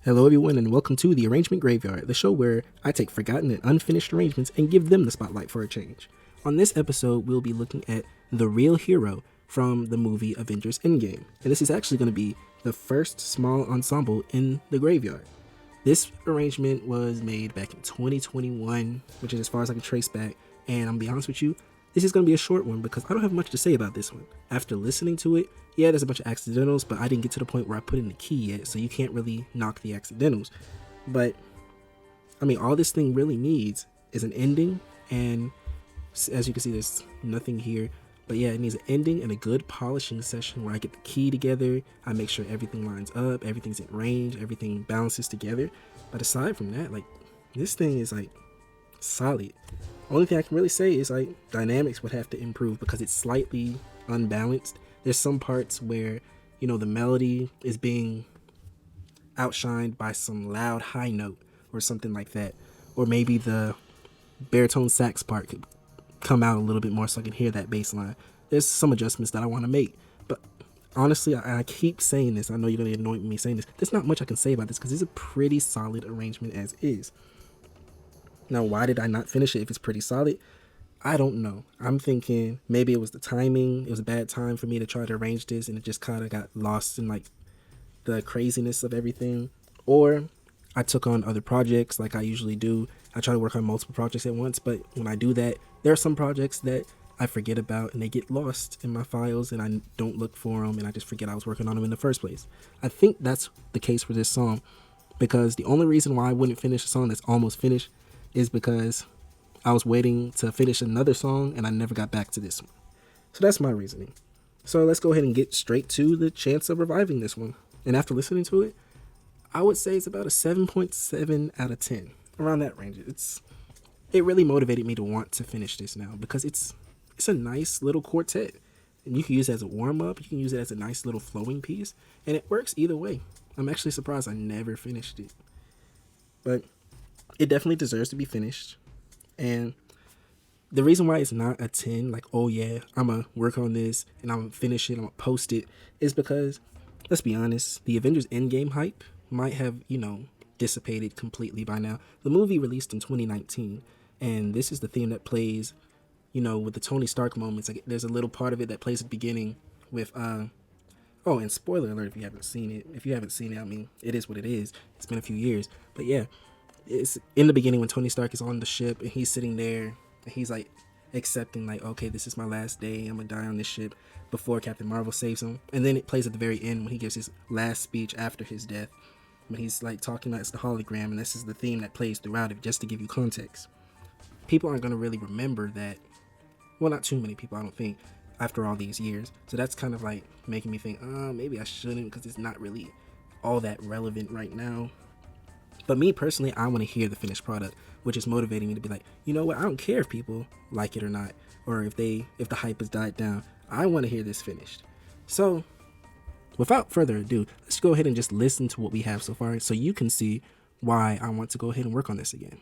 Hello everyone and welcome to The Arrangement Graveyard, the show where I take forgotten and unfinished arrangements and give them the spotlight for a change. On this episode, we'll be looking at the real hero from the movie Avengers Endgame, and this is actually going to be the first small ensemble in the graveyard. This arrangement was made back in 2021, which is as far as I can trace back, and I'm going to be honest with you, this is going to be a short one because I don't have much to say about this one. After listening to it, yeah, there's a bunch of accidentals, but I didn't get to the point where I put in the key yet, so you can't really knock the accidentals. But, I mean, all this thing really needs is an ending, and as you can see, there's nothing here. But yeah, it needs an ending and a good polishing session where I get the key together, I make sure everything lines up, everything's in range, everything balances together. But aside from that, like, this thing is, like, solid. Only thing I can really say is, like, dynamics would have to improve because it's slightly unbalanced. There's some parts where, you know, the melody is being outshined by some loud high note or something like that. Or maybe the baritone sax part could come out a little bit more so I can hear that bass line. There's some adjustments that I want to make. But honestly, I keep saying this. I know you're going to annoy me saying this. There's not much I can say about this because it's a pretty solid arrangement as is. Now, why did I not finish it if it's pretty solid? I don't know. I'm thinking maybe it was the timing. It was a bad time for me to try to arrange this and it just kind of got lost in like the craziness of everything. Or I took on other projects like I usually do. I try to work on multiple projects at once, but when I do that, there are some projects that I forget about and they get lost in my files and I don't look for them and I just forget I was working on them in the first place. I think that's the case for this song because the only reason why I wouldn't finish a song that's almost finished is because I was waiting to finish another song and I never got back to this one. So that's my reasoning. So let's go ahead and get straight to the chance of reviving this one. And after listening to it, I would say it's about a 7.7 out of 10. Around that range. It really motivated me to want to finish this now because it's a nice little quartet. And you can use it as a warm-up, you can use it as a nice little flowing piece, and it works either way. I'm actually surprised I never finished it. But it definitely deserves to be finished. And the reason why it's not a 10, like, oh yeah, I'm going to work on this and I'm going to finish it, I'm going to post it, is because, let's be honest, the Avengers Endgame hype might have, dissipated completely by now. The movie released in 2019, and this is the theme that plays, with the Tony Stark moments. Like, there's a little part of it that plays at the beginning with, and spoiler alert if you haven't seen it. If you haven't seen it, I mean, it is what it is. It's been a few years. But yeah, it's in the beginning when Tony Stark is on the ship and he's sitting there and he's like accepting like, okay, this is my last day, I'm gonna die on this ship, before Captain Marvel saves him. And then it plays at the very end when he gives his last speech after his death, when he's like talking like it's the hologram, and this is the theme that plays throughout it, just to give you context. People aren't gonna really remember that. Well, not too many people, I don't think, after all these years. So that's kind of like making me think, maybe I shouldn't because it's not really all that relevant right now. But me personally, I want to hear the finished product, which is motivating me to be like, you know what, I don't care if people like it or not, or if the hype has died down. I want to hear this finished. So without further ado, let's go ahead and just listen to what we have so far so you can see why I want to go ahead and work on this again.